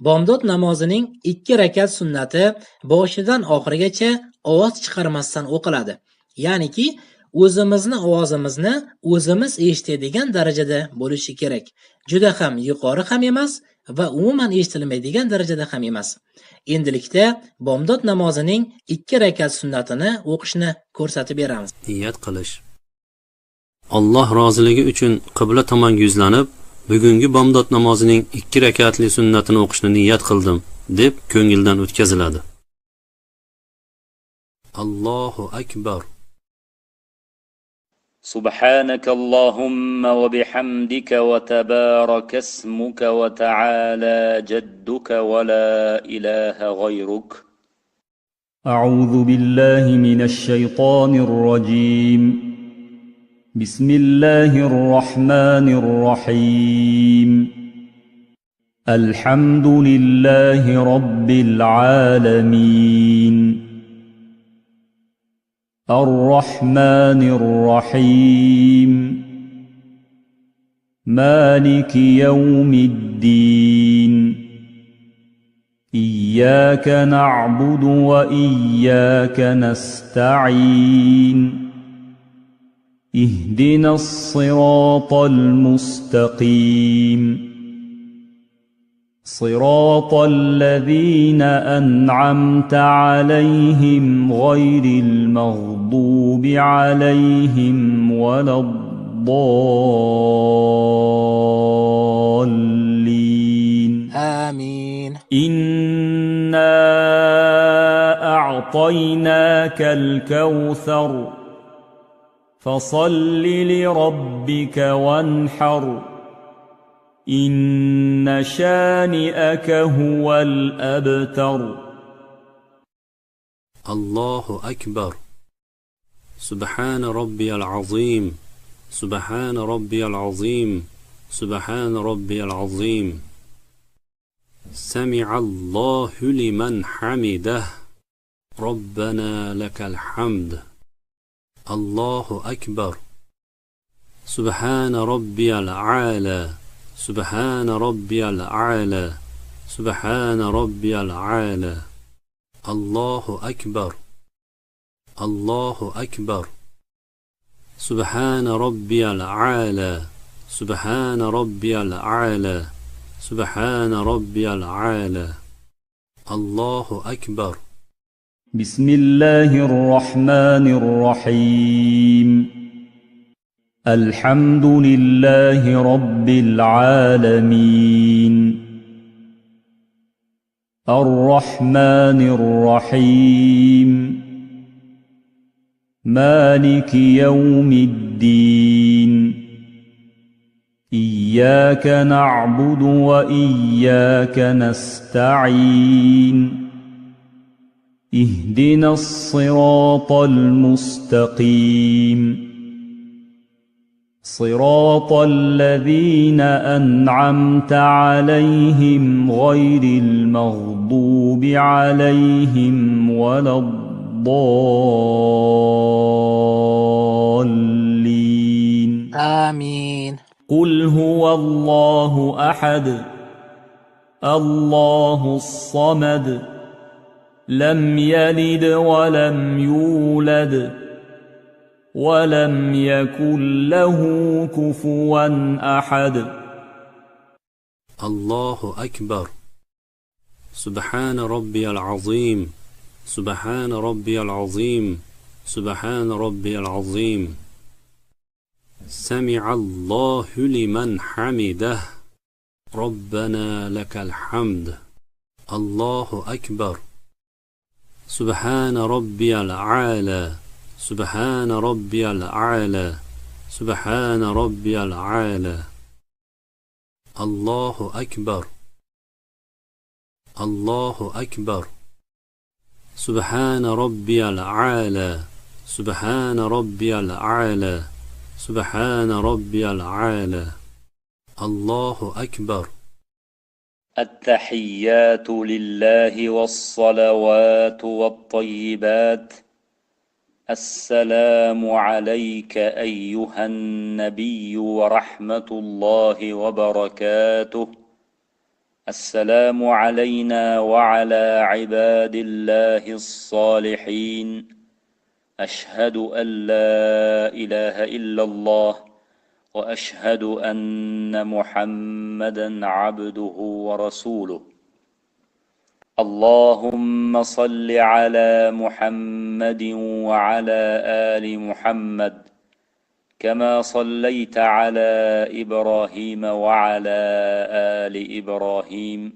Bomdod namozining 2 rakat sunnati boshidan oxirigacha ovoz chiqarmasdan o'qiladi. Ya'niki o'zimizni ovozimizni o'zimiz eshitadigan darajada bo'lishi kerak. Juda ham yuqori ham emas va umuman eshitilmaydigan darajada ham emas. Endilikda bomdod namozining 2 rakat sunnatini o'qishni ko'rsatib beramiz. Niyat qilish. Alloh roziligi uchun qibla tomon yuzlanib, bugungi bomdod namozining 2 rakatli sunnatini o'qishni niyat qildim deb ko'ngildan o'tkaziladi. Allohu akbar. سبحانك اللهم وبحمدك وتبارك اسمك وتعالى جدك ولا إله غيرك. أعوذ بالله من الشيطان الرجيم. بسم الله الرحمن الرحيم. الحمد لله رب العالمين. الرحمن الرحيم. مالك يوم الدين. إياك نعبد وإياك نستعين. اهدنا الصراط المستقيم. صراط الذين أنعمت عليهم غير المغضوب عليهم ولا الضالين. آمين. إنا أعطيناك الكوثر فصل لربك وانحر. إن شانئك هو الأبتر. الله أكبر. سبحان ربي العظيم. سبحان ربي العظيم. سبحان ربي العظيم. سمع الله لمن حمده. ربنا لك الحمد. الله أكبر. سبحان ربي الأعلى. سبحان ربي الأعلى. سبحان ربي الأعلى. الله أكبر. الله أكبر. سبحان ربي الأعلى. سبحان ربي الأعلى. سبحان ربي الأعلى. الله أكبر. بسم الله الرحمن الرحيم. الحمد لله رب العالمين. الرحمن الرحيم. مالك يوم الدين. إياك نعبد وإياك نستعين. اهدنا الصراط المستقيم. صراط الذين أنعمت عليهم غير المغضوب عليهم ولا الضالين. آمين. قل هو الله أحد الله الصمد لم يلد ولم يولد ولم يكن له كفوا أحد. الله أكبر. سبحان ربي العظيم. سبحان ربي العظيم. سبحان ربي العظيم. سمع الله لمن حمده. ربنا لك الحمد. الله أكبر. سبحان ربي الأعلى. سبحان ربي الأعلى. سبحان ربي الأعلى. الله أكبر. الله أكبر. سبحان ربي الأعلى. سبحان ربي الأعلى. سبحان ربي الأعلى. الله أكبر. التحيات لله والصلوات والطيبات. السلام عليك أيها النبي ورحمة الله وبركاته. السلام علينا وعلى عباد الله الصالحين أشهد أن لا إله إلا الله وأشهد أن محمدا عبده ورسوله اللهم صل على محمد وعلى آل محمد كما صليت على إبراهيم وعلى آل إبراهيم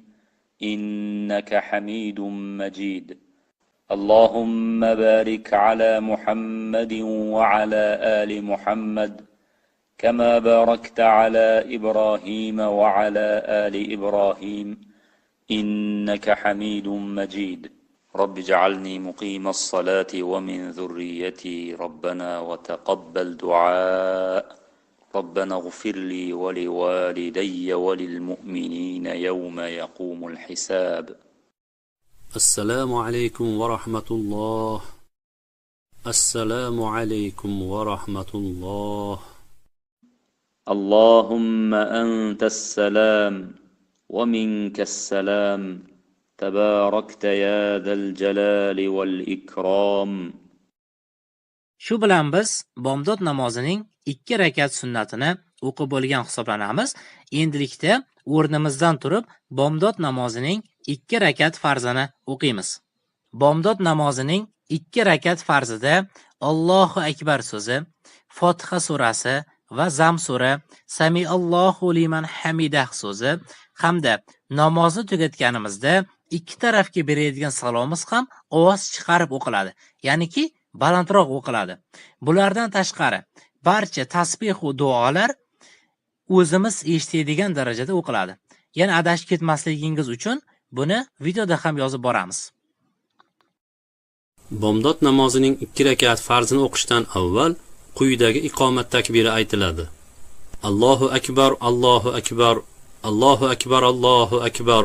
إنك حميد مجيد اللهم بارك على محمد وعلى آل محمد كما باركت على إبراهيم وعلى آل إبراهيم إنك حميد مجيد رب اجعلني مقيم الصلاة ومن ذريتي ربنا وتقبل دعاء ربنا اغفر لي ولوالدي وللمؤمنين يوم يقوم الحساب السلام عليكم ورحمة الله. السلام عليكم ورحمة الله. اللهم أنت السلام ومنك السلام تباركت يا ذا الجلال والإكرام. Shu bilan biz bomdod namozining 2 rakat sunnatini o'qib bo'lgan hisoblanamiz. Endilikda o'rnimizdan turib bomdod namozining 2 rakat farzini o'qiymiz. Bomdod namozining 2 rakat farzida Allohu akbar so'zi, Fotiha surasi va Zam sura, Samiallohu liman hamidah so'zi hamda namozni tugatganimizda ikki tarafga beradigan salomiz ham ovoz chiqarib o'qiladi. Ya'niki balandroq o'qiladi. Bulardan tashqari barcha tasbih va duolar o'zimiz eshitadigan darajada o'qiladi. Yana adashib ketmasligingiz uchun buni videoda ham yozib boramiz. Bomdod namozining 2 rakat farzini o'qishdan avval quyidagi iqomat takbiri aytiladi. Allohu akbar, Allohu akbar, Allohu akbar, Allohu akbar.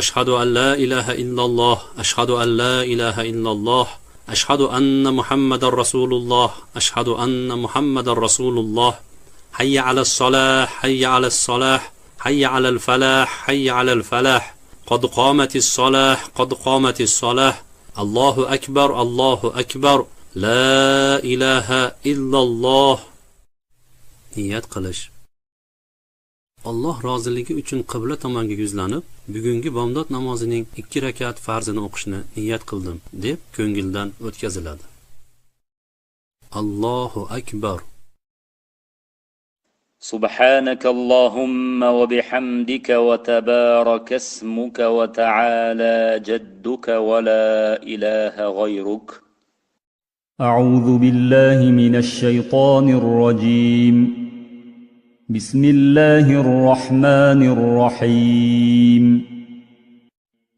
Ashhadu an la ilaha illalloh, ashhadu an la ilaha illalloh. Ashhadu anna Muhammadar Rasululloh, ashhadu anna Muhammadar Rasululloh. Hayya 'alas solah, hayya 'alas solah, hayya 'alal falah, hayya 'alal falah. Qad qamatis solah, qad qamatis solah. Allohu akbar, Allohu akbar. La ilaha illalloh. Niyat qilish. Alloh roziligi uchun qibla tomonga yuzlanib, bugungi bomdod namozining 2 rakat farzini o'qishni niyat qildim deb ko'ngildan o'tkaziladi. Allohu akbar. سبحانك اللهم وبحمدك وتبارك اسمك وتعالى جدك ولا إله غيرك. أعوذ بالله من الشيطان الرجيم. بسم الله الرحمن الرحيم.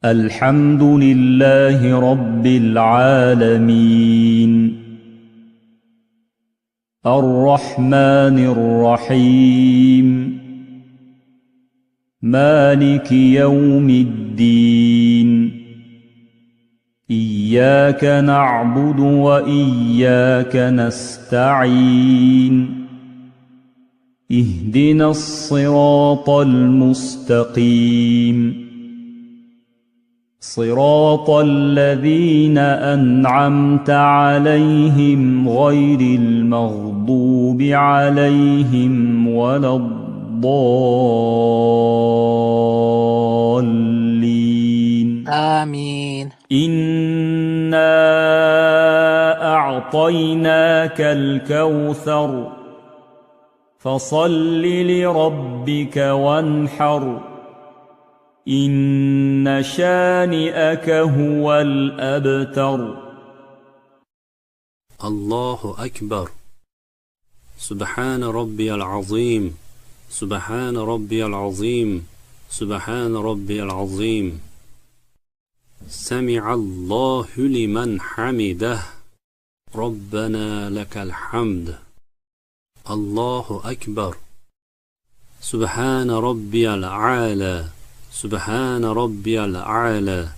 الحمد لله رب العالمين. الرحمن الرحيم. مالك يوم الدين. إياك نعبد وإياك نستعين. اهدنا الصراط المستقيم. صراط الذين أنعمت عليهم غير المغضوب عليهم ولا الضالين. آمين. إنا أعطيناك الكوثر فصل لربك وانحر إن شانئك هو الأبتر. الله أكبر. سبحان ربي العظيم. سبحان ربي العظيم. سبحان ربي العظيم. سمع الله لمن حمده. ربنا لك الحمد. الله أكبر. سبحان ربي الأعلى. سبحان ربي الأعلى.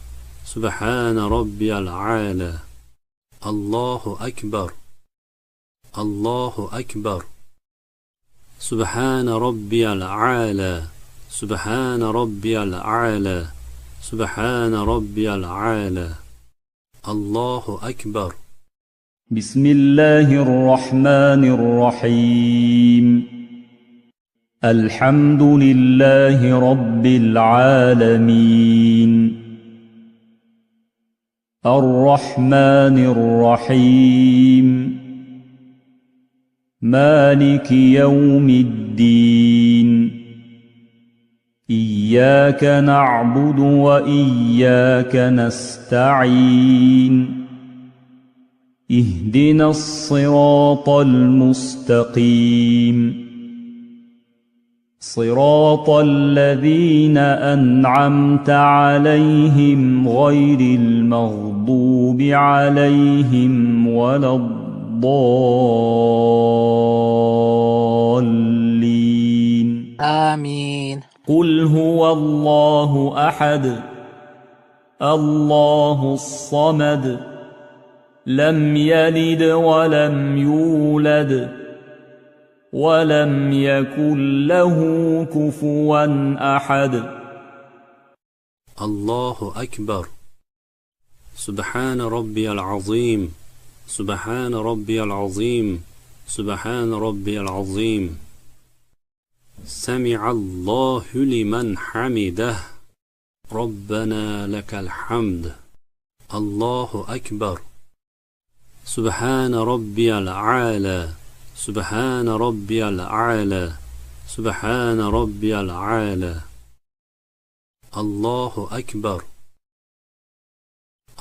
سبحان ربي الأعلى. الله أكبر. الله أكبر. سبحان ربي الأعلى. سبحان ربي الأعلى سبحان ربي الأعلى الله أكبر. بسم الله الرحمن الرحيم. الحمد لله رب العالمين. الرحمن الرحيم. مالك يوم الدين. إياك نعبد وإياك نستعين. اهدنا الصراط المستقيم. صراط الذين أنعمت عليهم غير المغضوب عليهم ولا الضالين. آمين. قل هو الله أحد الله الصمد لم يلد ولم يولد ولم يكن له كفوا أحد. الله أكبر. سبحان ربي العظيم سبحان ربي العظيم سبحان ربي العظيم. سمع الله لمن حمده ربنا لك الحمد. الله أكبر. سبحان ربي الأعلى سبحان ربي الأعلى سبحان ربي الأعلى. الله أكبر.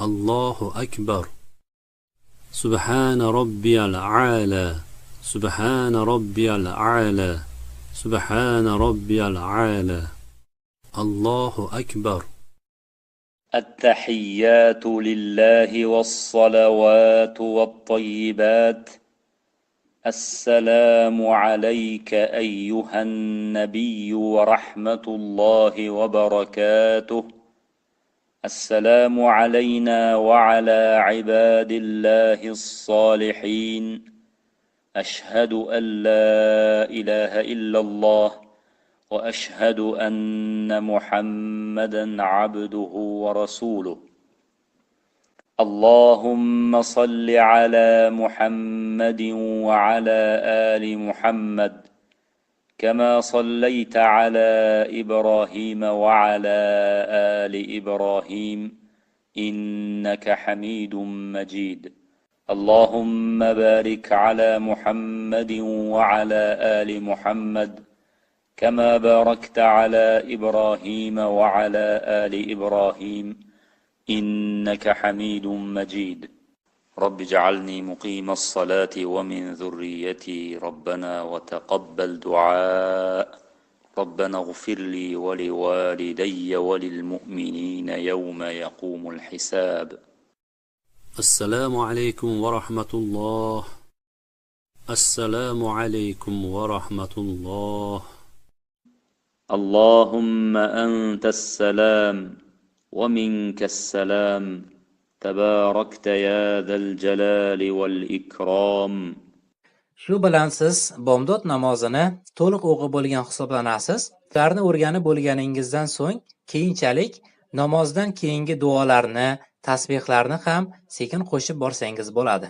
الله أكبر. سبحان ربي الأعلى سبحان ربي الأعلى سبحان ربي الأعلى. الله أكبر. التحيات لله والصلوات والطيبات. السلام عليك أيها النبي ورحمة الله وبركاته. السلام علينا وعلى عباد الله الصالحين. أشهد أن لا إله إلا الله وأشهد أن محمدًا عبده ورسوله. اللهم صل على محمد وعلى آل محمد كما صليت على إبراهيم وعلى آل إبراهيم إنك حميد مجيد. اللهم بارك على محمد وعلى آل محمد كما باركت على إبراهيم وعلى آل إبراهيم إنك حميد مجيد. رب اجعلني مقيم الصلاة ومن ذريتي ربنا وتقبل دعاء. ربنا اغفر لي ولوالدي وللمؤمنين يوم يقوم الحساب. السلام عليكم ورحمة الله. السلام عليكم ورحمة الله. اللهم أنت السلام ومنك السلام تباركت يا ذا الجلال والإكرام. Shu bilan siz bomdod namozini to'liq o'qib bo'lgan hisoblanasiz. Ularni o'rganib bo'lganingizdan so'ng, keyinchalik namozdan keyingi duolarni, tasbihlarni ham sekin qo'shib borsangiz bo'ladi.